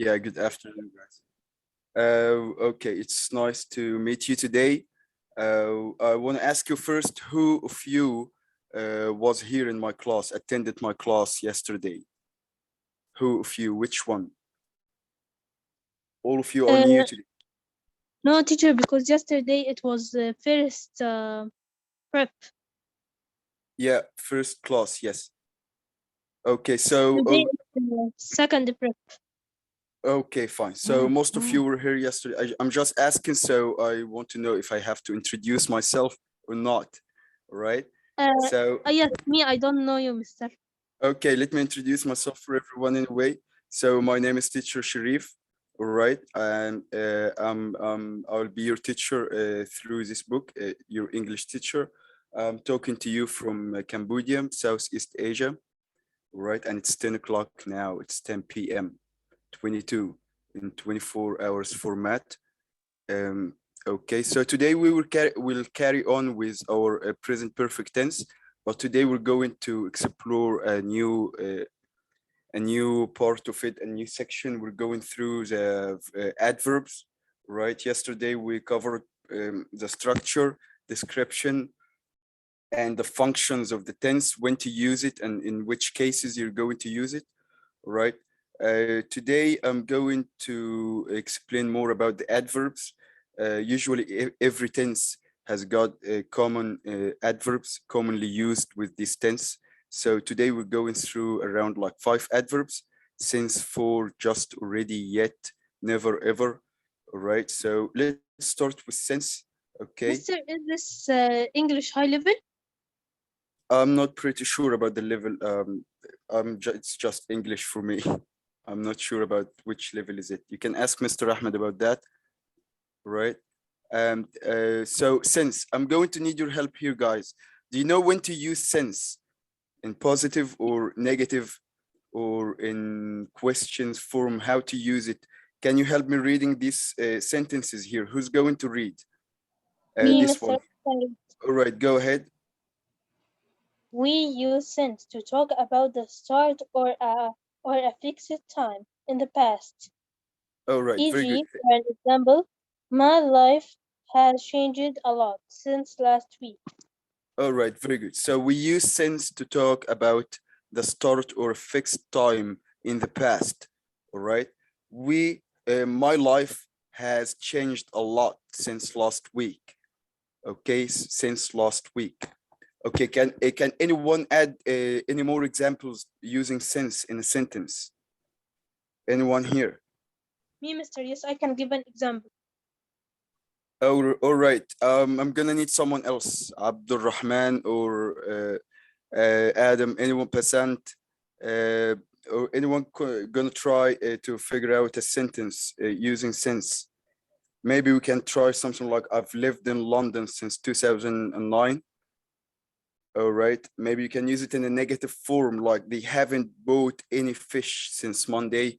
Yeah, good afternoon, guys. Okay, it's nice to meet you today. I want to ask you first, who of you was here in my class, attended my class yesterday? Who of you? Which one? All of you are new today. No, teacher, because yesterday it was first prep. Yeah, first class, yes. Okay, so Today it's second prep. okay, fine. So most of you were here yesterday. I'm just asking, so I want to know if I have to introduce myself or not. All right. So Yes, me, I don't know you, mister. okay, let me introduce myself for everyone anyway. So my name is Teacher Sharif. All right, and I'll be your teacher through this book, your English teacher. I'm talking to you from Cambodia, Southeast Asia. All right, and it's 10 o'clock now. It's 10 p.m. 22 in 24 hours format. Okay, so today we'll carry on with our present perfect tense, but today we're going to explore a new part of it, a new section. We're going through the adverbs, right? Yesterday we covered the structure, description, and the functions of the tense, when to use it, and in which cases you're going to use it, right? Today I'm going to explain more about the adverbs. Usually every tense has got common adverbs commonly used with this tense. So today we're going through around like 5 adverbs: since, for, just, already, yet, never, ever. All right, so let's start with since. Okay. Mister, is this English high level? I'm not pretty sure about the level. It's just English for me. I'm not sure about which level is it. You can ask Mr. Ahmed about that, right? And so since, I'm going to need your help here, guys. Do you know when to use since? In positive or negative, or in questions form, how to use it? Can you help me reading these sentences here? Who's going to read Me, this Mr. one? All right, go ahead. We use since to talk about the start or a fixed time in the past. All right, very good. E.g., for an example, my life has changed a lot since last week. All right, very good. So we use since to talk about the start or fixed time in the past. All right. My life has changed a lot since last week. Okay, since last week. Okay, can anyone add any more examples using since in a sentence? Anyone here? Me, Mr. Yes, I can give an example. Oh, all right. I'm gonna need someone else, Abdul Rahman or Adam, anyone percent, or anyone gonna try to figure out a sentence using since. Maybe we can try something like, I've lived in London since 2009. All right, maybe you can use it in a negative form, like they haven't bought any fish since Monday.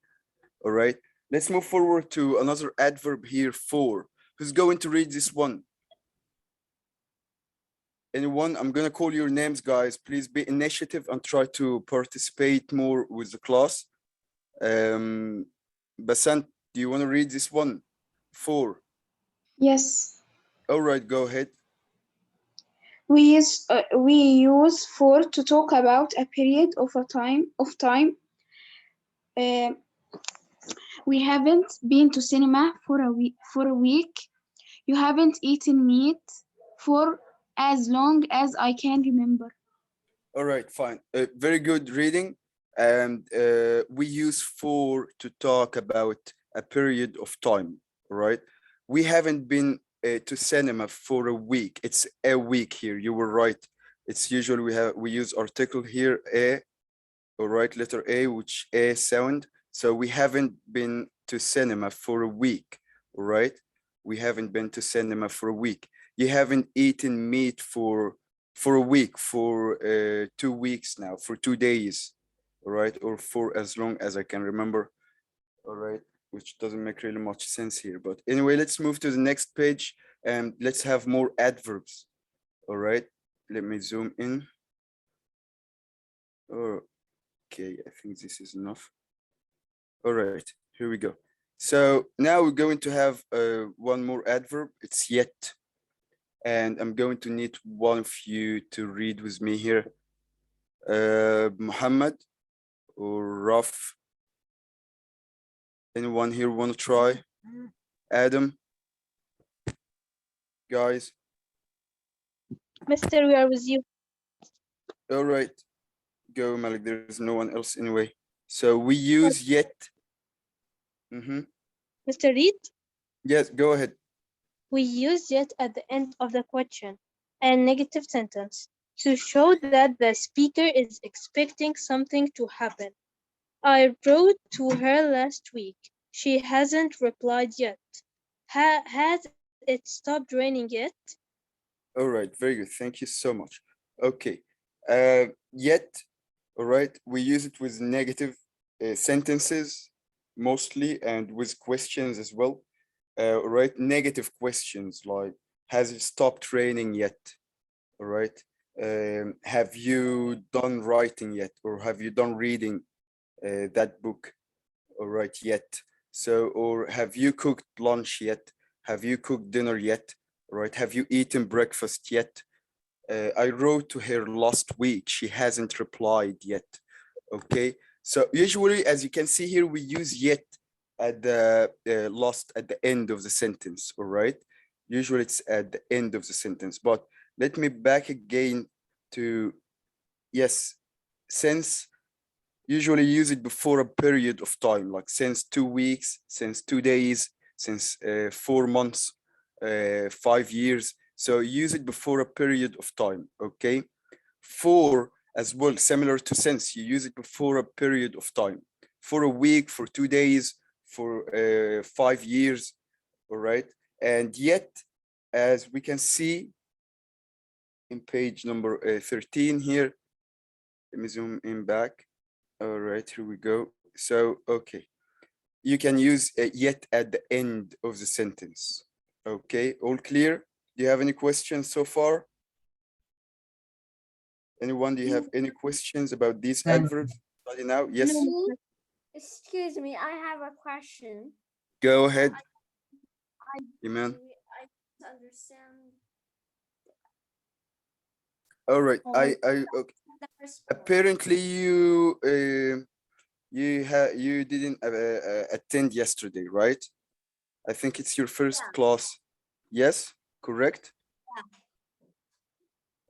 All right, let's move forward to another adverb here, for. Who's going to read this one? Anyone? I'm gonna call your names, guys. Please be initiative and try to participate more with the class. Basant, do you want to read this one? For. Yes. All right, go ahead. We use for to talk about a period of time. We haven't been to cinema for a week. You haven't eaten meat for as long as I can remember. All right, fine. Very good reading. And we use for to talk about a period of time, right? We haven't been to cinema for a week. It's a week here. You were right. It's usually we use article here, a, all right, letter A, which a sound. So we haven't been to cinema for a week, all right? We haven't been to cinema for a week. You haven't eaten meat for a week, for 2 weeks now, for 2 days, all right? Or for as long as I can remember, all right? Which doesn't make really much sense here. But anyway, let's move to the next page and let's have more adverbs, all right? Let me zoom in. Oh, okay, I think this is enough. All right. Here we go. So now we're going to have one more adverb. It's yet. And I'm going to need one of you to read with me here. Muhammad or Raf. Anyone here want to try? Adam? Guys? Mister, we are with you. All right. Go, Malik. There's no one else anyway. So we use yet. Mr. Reed, Yes, go ahead. we use yet at the end of the question and negative sentence to show that the speaker is expecting something to happen. I wrote to her last week. She hasn't replied yet. Has it stopped raining yet? All right, very good. Thank you so much. Okay. Yet, all right, we use it with negative sentences mostly and with questions as well. All right, negative questions like, has it stopped raining yet? All right. Have you done writing yet? Or have you done reading that book? All right, yet. So, or have you cooked lunch yet? Have you cooked dinner yet? All right, have you eaten breakfast yet? I wrote to her last week. She hasn't replied yet. Okay, so usually, as you can see here, we use yet at the at the end of the sentence. All right, usually it's at the end of the sentence. But let me back again to yes, since usually use it before a period of time, like since 2 weeks, since 2 days, since 4 months, 5 years. So use it before a period of time, okay? For as well, similar to since, you use it before a period of time. For a week, for 2 days, for 5 years, all right? And yet, as we can see in page number 13 here, let me zoom in back. All right, here we go. So, okay. You can use yet at the end of the sentence. Okay, all clear? Do you have any questions so far? Anyone, do you have any questions about these adverbs? Study now? Yes, No. Excuse me, I have a question. go ahead. I Iman. I don't understand All right, okay. the response. Apparently you you didn't attend yesterday, right? I think it's your first class. Yes, correct?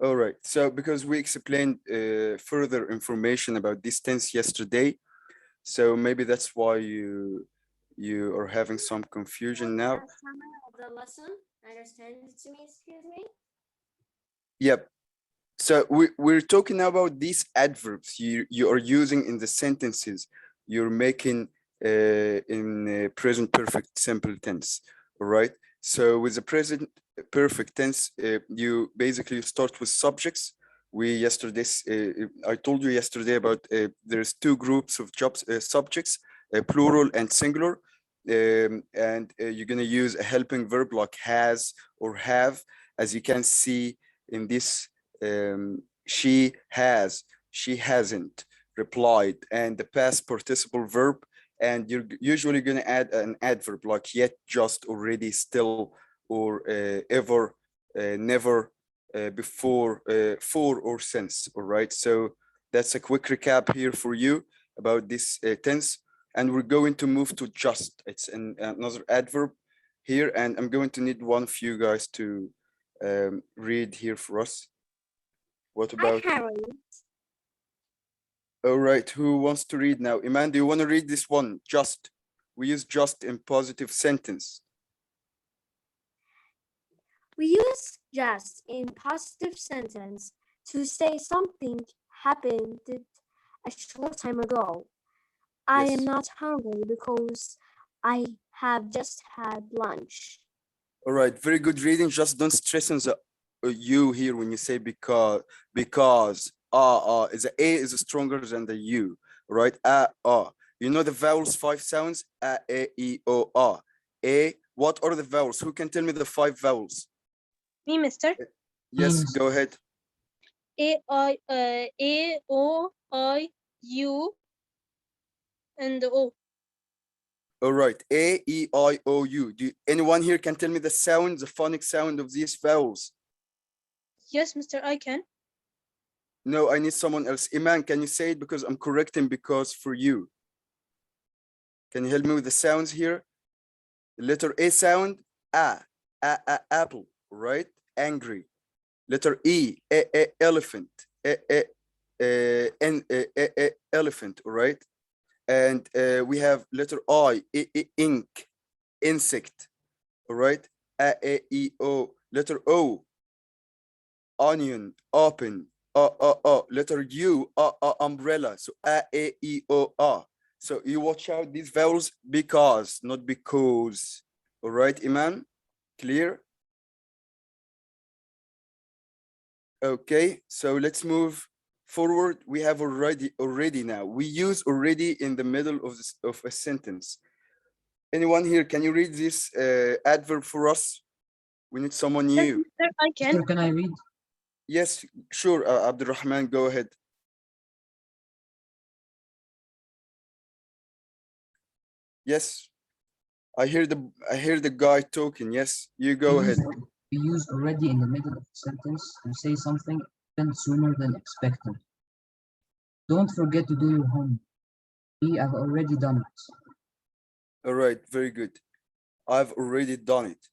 All right, so because we explained further information about this tense yesterday, so maybe that's why you are having some confusion now. The summary of the lesson. Understand it to me, excuse me. Yep. So we're talking about these adverbs you are using in the sentences you're making in present perfect simple tense. All right. So with the present perfect tense, you basically start with subjects. I told you yesterday about there's 2 groups of subjects, plural and singular, and you're gonna use a helping verb like has or have, as you can see in this. She has, she hasn't replied, and the past participle verb, and you're usually going to add an adverb like yet, just, already, still, or ever, never, before, for, or since. All right, so that's a quick recap here for you about this tense, and we're going to move to just. It's another adverb here, and I'm going to need one of you guys to read here for us. What about? I can read. All right, who wants to read now? Iman, do you want to read this one? Just. We use just in positive sentence. We use just in positive sentence to say something happened a short time ago. I Yes. am not hungry because I have just had lunch. All right, very good reading. Just don't stress on the you here when you say because is the A is stronger than the U, right? You know the vowels 5 sounds? A, E, O, A. A, what are the vowels? Who can tell me the 5 vowels? Me, mister. Yes, go ahead. A, O, I, U, and O. All right, A, E, I, O, U. Anyone here can tell me the sound, the phonic sound of these vowels? Yes, Mr. I can. No, I need someone else. Iman, can you say it? Because I'm correcting because for you. Can you help me with the sounds here? The letter A sound, apple, right? Angry. Letter E, elephant, elephant, right? And we have letter I, ink, insect, all right? A, E, O. Letter O, onion, open. Letter U, umbrella. So A, E, O, A. So you watch out these vowels because, not because. All right, Iman? Clear? Okay, so let's move forward. We have already now. We use already in the middle of a sentence. Anyone here, can you read this adverb for us? We need someone Yes, new. Mr. I can. Sir, can I read? Yes, sure, Abdurrahman, go ahead. Yes, I hear the guy talking. Yes, you go ahead. We use already in the middle of a sentence to say something even sooner than expected. Don't forget to do your homework. We have already done it. All right, very good. I've already done it.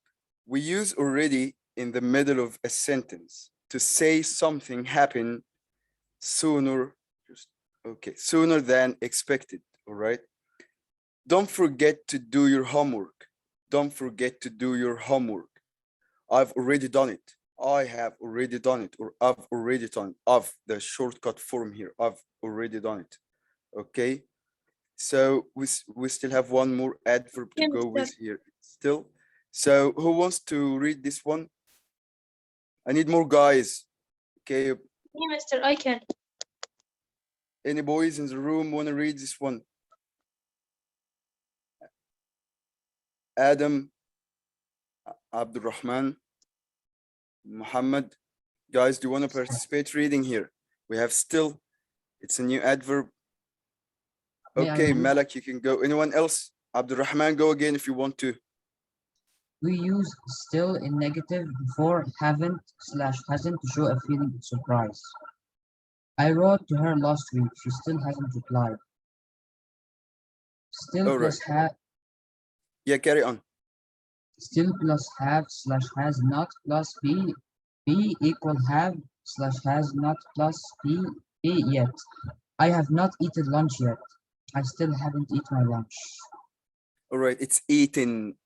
We use already in the middle of a sentence to say something happened sooner, sooner than expected, all right? Don't forget to do your homework. Don't forget to do your homework. I've already done it. I have already done it, or I've already done it. Of the shortcut form here. I've already done it. Okay. So we still have one more adverb to Yeah, go Mr. with here still. So who wants to read this one? I need more guys. Okay. Yeah, Mr. I can. Any boys in the room want to read this one? Adam, Abdurrahman, Muhammad. Guys, do you want to participate reading here? We have still, it's a new adverb. May I Okay, read? Malak, you can go. Anyone else? Abdurrahman, go again if you want to. We use still in negative before haven't / hasn't to show a feeling of surprise. I wrote to her last week. She still hasn't replied. Still All plus right. Yeah, carry on. still plus have / has not plus be equal have / has not plus be yet. I have not eaten lunch yet. I still haven't eaten my lunch. All right, it's eaten.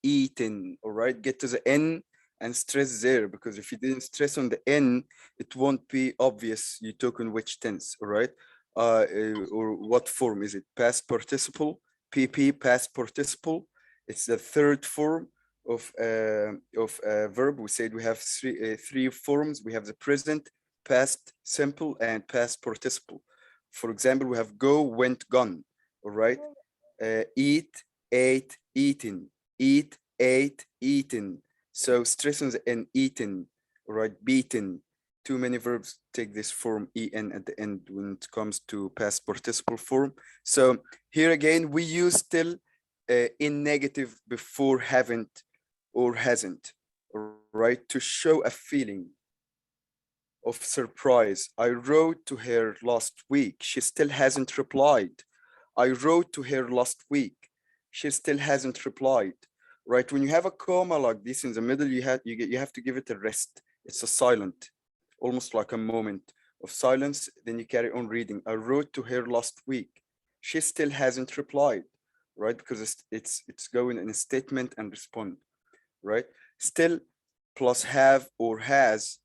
All right, get to the N and stress there, because if you didn't stress on the N, it won't be obvious you took in which tense. All right, or what form is it? Past participle, PP, past participle. It's the third form of verb. We said we have three forms. We have the present, past simple, and past participle. For example, we have go, went, gone. All right, eat, ate, eaten, eat, ate, eaten. So stress on the N, eaten, right? Beaten. Too many verbs take this form en at the end when it comes to past participle form. So here again, we use still in negative before haven't or hasn't, right? To show a feeling of surprise. I wrote to her last week. She still hasn't replied. I wrote to her last week. She still hasn't replied, right? When you have a comma like this in the middle, you have to give it a rest. It's a silent, almost like a moment of silence. Then you carry on reading. I wrote to her last week. She still hasn't replied, right? Because it's going in a statement and respond, right? Still plus have or has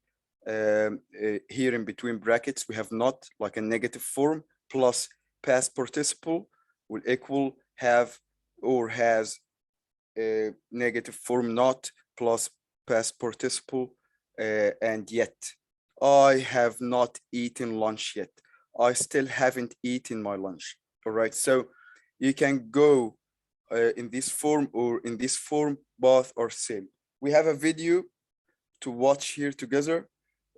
here in between brackets. We have not, like a negative form, plus past participle will equal have or has a negative form not plus past participle and yet. I have not eaten lunch yet. I still haven't eaten my lunch. All right, so you can go in this form or in this form, both are same. We have a video to watch here together.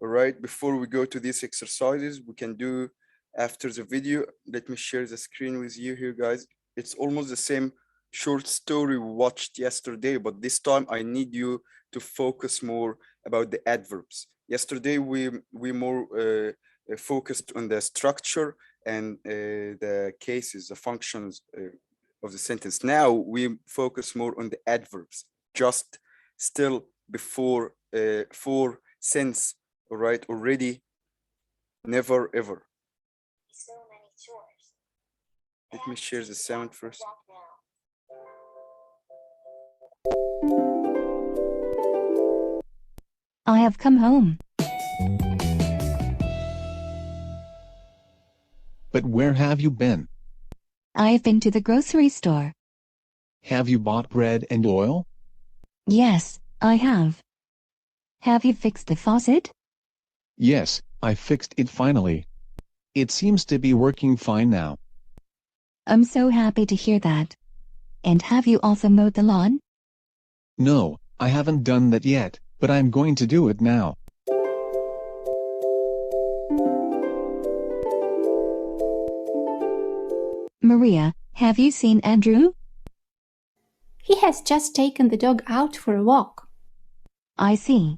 All right, before we go to these exercises, we can do after the video. Let me share the screen with you here, guys. It's almost the same short story we watched yesterday, but this time I need you to focus more about the adverbs. Yesterday we more focused on the structure and the cases, the functions of the sentence. Now we focus more on the adverbs, just still before for, since, all right, already, never, ever. So many chores. Let me share the sound first. I have come home. But where have you been? I have been to the grocery store. Have you bought bread and oil? Yes, I have. Have you fixed the faucet? Yes, I fixed it finally. It seems to be working fine now. I'm so happy to hear that. And have you also mowed the lawn? No, I haven't done that yet, but I'm going to do it now. Maria, have you seen Andrew? He has just taken the dog out for a walk. I see.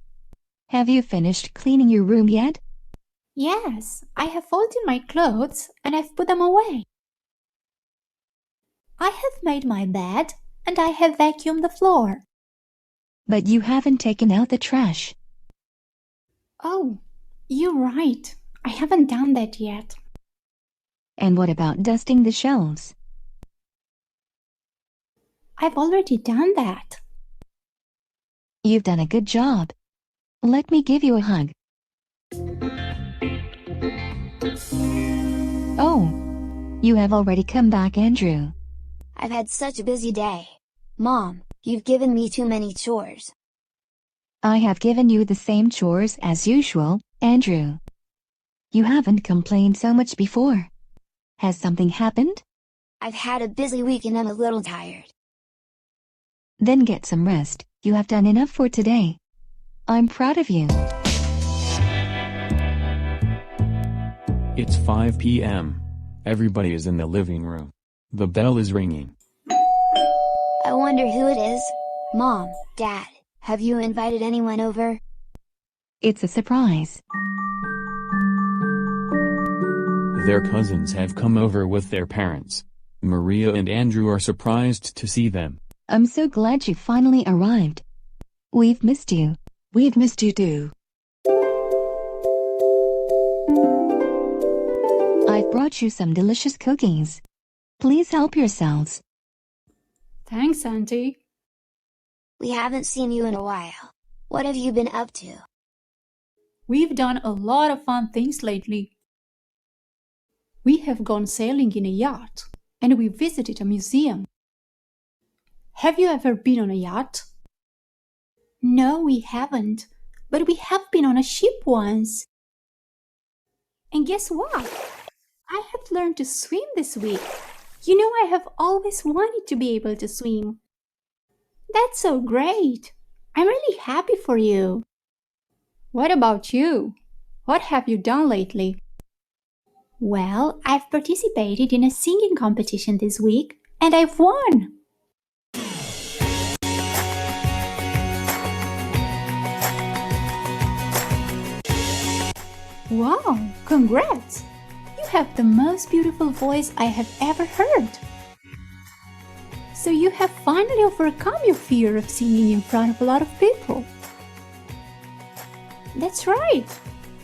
Have you finished cleaning your room yet? Yes, I have folded my clothes and I've put them away. I have made my bed and I have vacuumed the floor. But you haven't taken out the trash. Oh, you're right. I haven't done that yet. And what about dusting the shelves? I've already done that. You've done a good job. Let me give you a hug. Oh, you have already come back, Andrew. I've had such a busy day. Mom, you've given me too many chores. I have given you the same chores as usual, Andrew. You haven't complained so much before. Has something happened? I've had a busy week and I'm a little tired. Then get some rest. You have done enough for today. I'm proud of you. It's 5 p.m. Everybody is in the living room. The bell is ringing. I wonder who it is. Mom, Dad, have you invited anyone over? It's a surprise. Their cousins have come over with their parents. Maria and Andrew are surprised to see them. I'm so glad you finally arrived. We've missed you. We've missed you too. I've brought you some delicious cookies. Please help yourselves. Thanks, Auntie. We haven't seen you in a while. What have you been up to? We've done a lot of fun things lately. We have gone sailing in a yacht and we visited a museum. Have you ever been on a yacht? No, we haven't, but we have been on a ship once. And guess what? I have learned to swim this week. You know, I have always wanted to be able to swim. That's so great. I'm really happy for you. What about you? What have you done lately? Well, I've participated in a singing competition this week and I've won. Wow, congrats! You have the most beautiful voice I have ever heard. So you have finally overcome your fear of singing in front of a lot of people. That's right.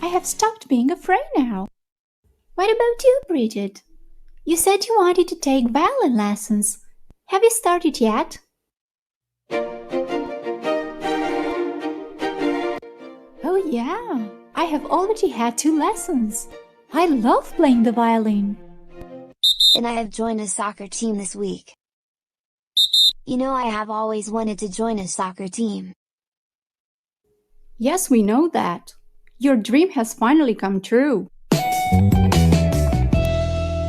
I have stopped being afraid now. What about you, Bridget? You said you wanted to take violin lessons. Have you started yet? Oh yeah, I have already had 2 lessons. I love playing the violin. And I have joined a soccer team this week. You know, I have always wanted to join a soccer team. Yes, we know that. Your dream has finally come true.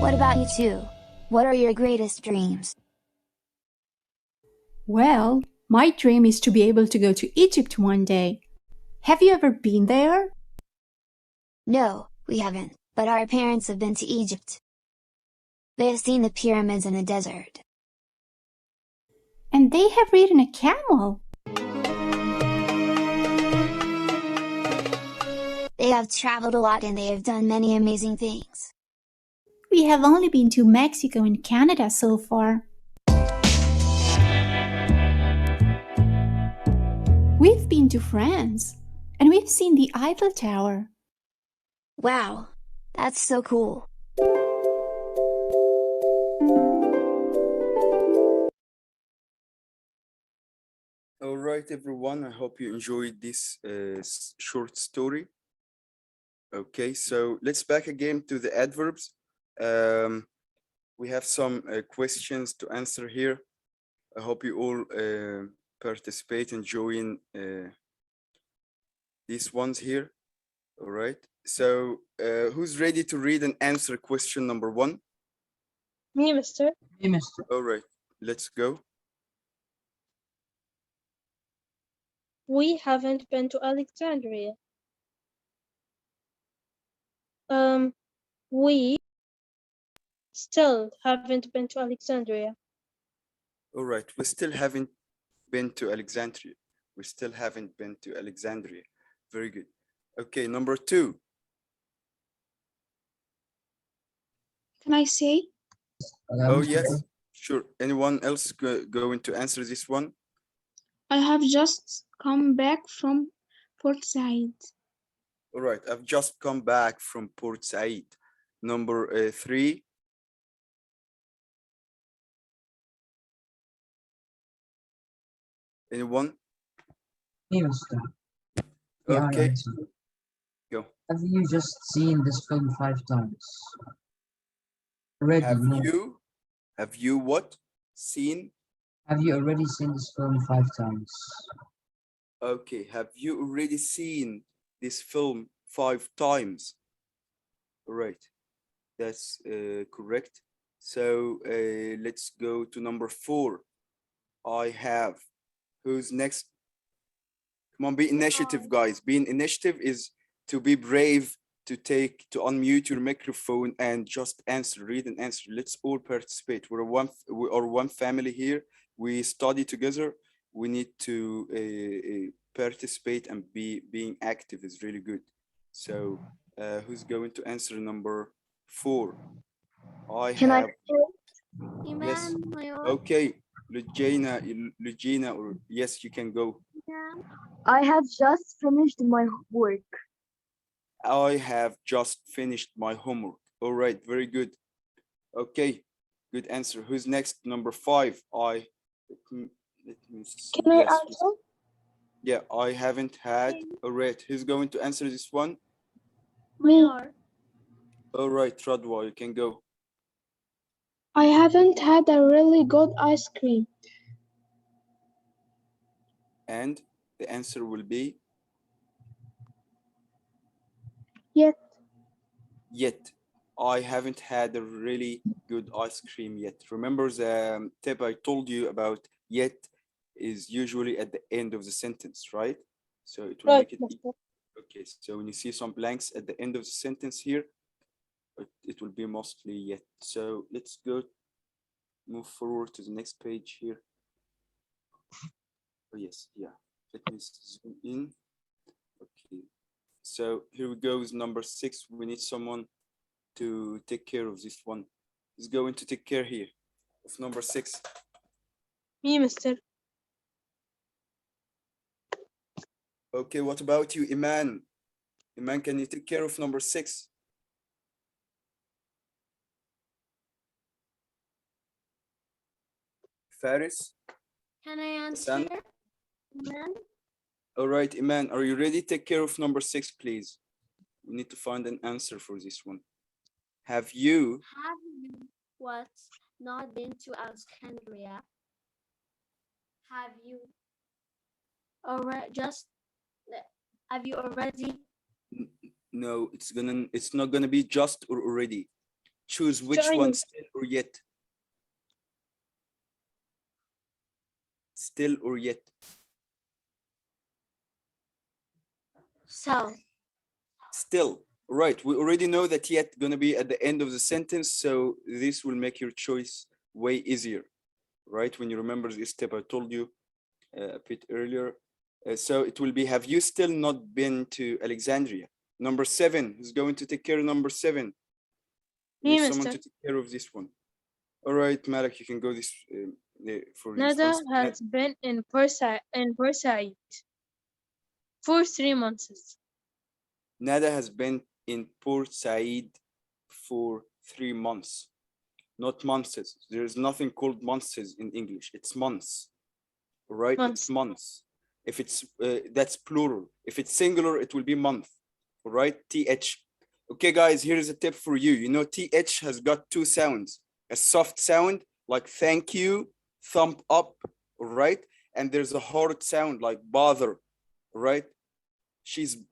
What about you two? What are your greatest dreams? Well, my dream is to be able to go to Egypt one day. Have you ever been there? No, we haven't, but our parents have been to Egypt. They have seen the pyramids in the desert. And they have ridden a camel. They have traveled a lot and they have done many amazing things. We have only been to Mexico and Canada so far. We've been to France, and we've seen the Eiffel Tower. Wow, that's so cool. All right, everyone. I hope you enjoyed this short story. Okay, so let's back again to the adverbs. We have some questions to answer here. I hope you all participate and join these ones here. All right. So who's ready to read and answer question number 1? Me, mister. Hey, mister. All right, let's go. We haven't been to Alexandria. We still haven't been to Alexandria. All right, we still haven't been to Alexandria. We still haven't been to Alexandria. Very good. Okay, number 2. Can I say? Oh, yes, sure. Anyone else going to answer this one? I have just come back from Port Said. All right, I've just come back from Port Said. Number 3. Anyone? Hey, mister. Yeah, Okay, answer. go. Have you just seen this film 5 times? Already, Have you what? Seen? Have you already seen this film 5 times? Okay, have you already seen this film 5 times? All right, that's correct. So let's go to number 4. I have. Who's next? Come on, be initiative, guys. Being initiative is to be brave, to unmute your microphone and just answer, read and answer. Let's all participate. We are one family here. We study together. We need to participate, and being active is really good. So who's going to answer number 4? Yes. Okay, Lugina, or yes, you can go. I have just finished my work. I have just finished my homework. All right, very good. Okay, good answer. Who's next? Number 5. Let me see. Can I Yes. answer? Yeah, I haven't had. All right, who's going to answer this one? Me. All right, Radwa, you can go. I haven't had a really good ice cream. And the answer will be? Yet. I haven't had a really good ice cream yet. Remember the tip I told you about yet is usually at the end of the sentence, right? So it will make it easy. Okay, so when you see some blanks at the end of the sentence here, it will be mostly yet. So let's move forward to the next page here. Oh yes, yeah. Let me zoom in. Okay, so here we go with number 6. We need someone to take care of this one. Who's going to take care here of number 6? Me, mister. Okay, what about you, Iman? Iman, can you take care of number 6? Faris? Can I Hassan? answer? Iman? All right, Iman, are you ready? Take care of number 6, please. We need to find an answer for this one. Have you not been to Alexandria? Have you already? No, it's not gonna be just or already. Choose which one, still or yet. Still or yet. So. Still. Right, we already know that yet gonna be at the end of the sentence, so this will make your choice way easier, right? When you remember this step I told you a bit earlier. So it will be, have you still not been to Alexandria? Number 7, who's going to take care of number 7? Me, Need someone Mister. to take care of this one. All right, Malik, you can go this for this Nada one. has been in Bursaid for 3 months. Nada has been in Port Said for 3 months, not months. There is nothing called months in English. It's months, right? Months. It's months. If it's that's plural. If it's singular, it will be month, right? TH. Okay, guys, here is a tip for you. You know, TH has got 2 sounds. A soft sound like thank you, thumb up, right? And there's a hard sound like bother, right?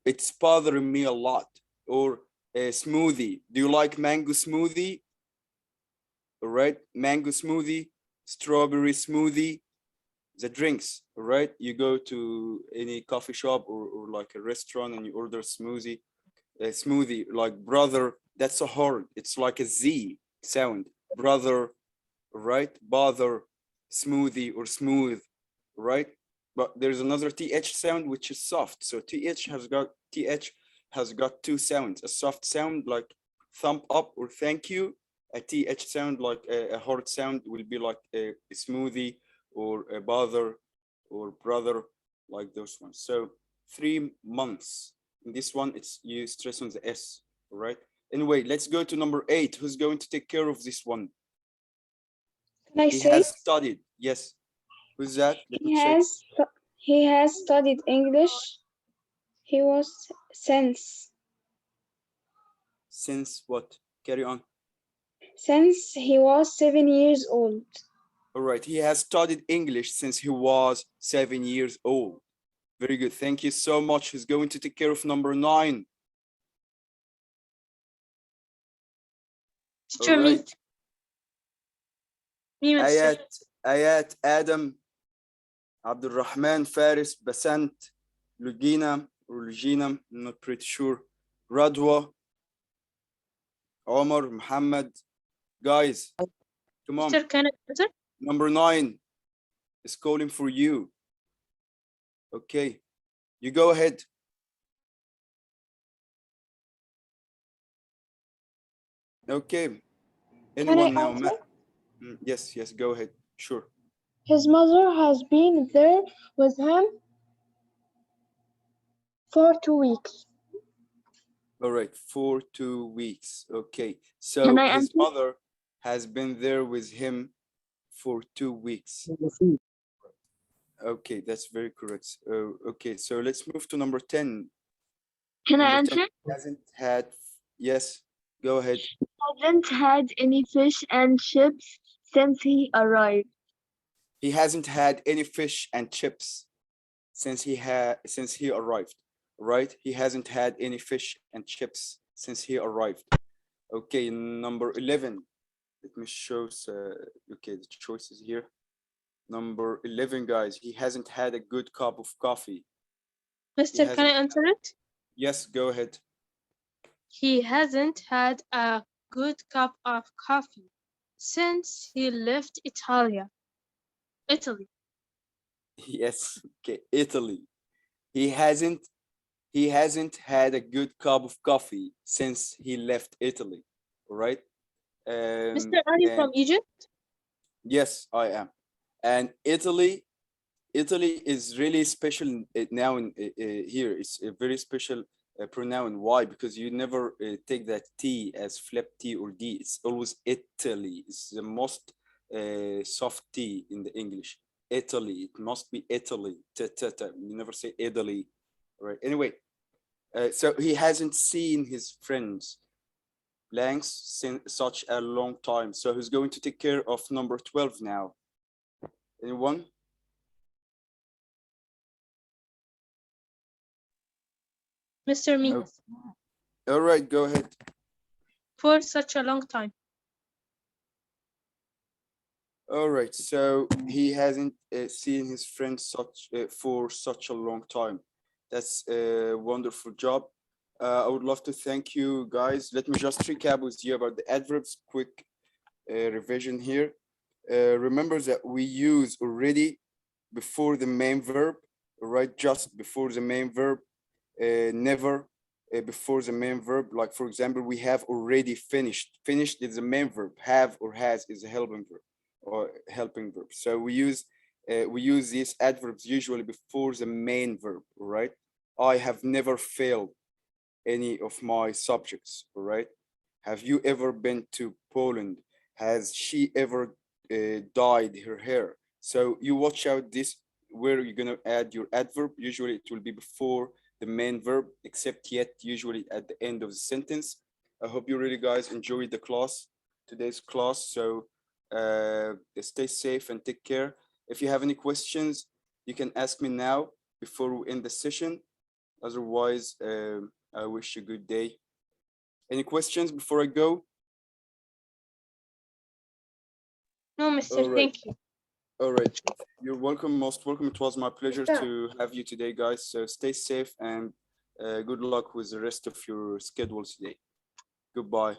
It's bothering me a lot. Or a smoothie. Do you like mango smoothie? All right, mango smoothie, strawberry smoothie, the drinks, all right? You go to any coffee shop or like a restaurant and you order a smoothie like brother, that's a hard, it's like a Z sound, brother, right? Bother, smoothie or smooth, right? But there's another TH sound which is soft. So TH has got 2 sounds, a soft sound like thumb up or thank you. A TH sound like a hard sound will be like a smoothie or a bother or brother, like those ones. So 3 months. In this one, it's you stress on the S, all right? Anyway, let's go to number 8. Who's going to take care of this one? Can I He say? has studied. Yes. Who's that? Let me check. He has studied English. He was Since what? Carry on. since he was 7 years old. All right. He has studied English since he was 7 years old. Very good. Thank you so much. Who's going to take care of number 9? Teacher, All right. me, Mister. Ayat, Adam, Abdul Rahman, Faris, Basant, Lugina, or Lugina, I'm not pretty sure. Radwa, Omar, Muhammad. Guys, come on. Mister, can I answer? Number 9 is calling for you. Okay, you go ahead. Okay, anyone now? Yes, go ahead. Sure. His mother has been there with him for 2 weeks. All right, for 2 weeks. Okay, so Can I his answer? mother has been there with him for 2 weeks. Okay, that's very correct. Okay, so let's move to number 10. Can I Number 10 answer? hasn't had, yes, go ahead. Hasn't had any fish and chips since he arrived. He hasn't had any fish and chips since he arrived, right? He hasn't had any fish and chips since he arrived. Okay, number 11. Let me show, okay, the choices here. Number 11, guys, he hasn't had a good cup of coffee. Mister, can I answer it? Yes, go ahead. He hasn't had a good cup of coffee since he left Italy. Yes, okay, Italy. He hasn't had a good cup of coffee since he left Italy, all right? Mister, are you from Egypt? Yes, I am. And Italy is really special now here. It's a very special pronoun. Why? Because you never take that T as flip T or D. It's always Italy. It's the most soft T in the English. Italy. It must be Italy. You never say Italy. Right. Anyway, so he hasn't seen his friends blanks since such a long time. So who's going to take care of number 12 now? Anyone? Mr. Me. Oh. All right, go ahead. For such a long time. All right, so he hasn't seen his friends for such a long time. That's a wonderful job. I would love to thank you guys. Let me just recap with you about the adverbs, quick revision here. remember that we use already before the main verb, right? Just before the main verb, never before the main verb. Like for example, we have already finished. Finished is the main verb. Have or has is a helping verb or helping verb. So we use these adverbs usually before the main verb, right? I have never failed any of my subjects, right? Have you ever been to Poland? Has she ever dyed her hair? So you watch out this where you're gonna add your adverb. Usually it will be before the main verb, except yet usually at the end of the sentence. I hope you really guys enjoyed the class, today's class. So stay safe and take care. If you have any questions, you can ask me now before we end the session. Otherwise, I wish you a good day. Any questions before I go? No, Mr. All right. Thank you. All right. You're welcome. Most welcome. It was my pleasure to have you today, guys. So stay safe and good luck with the rest of your schedule today. Goodbye.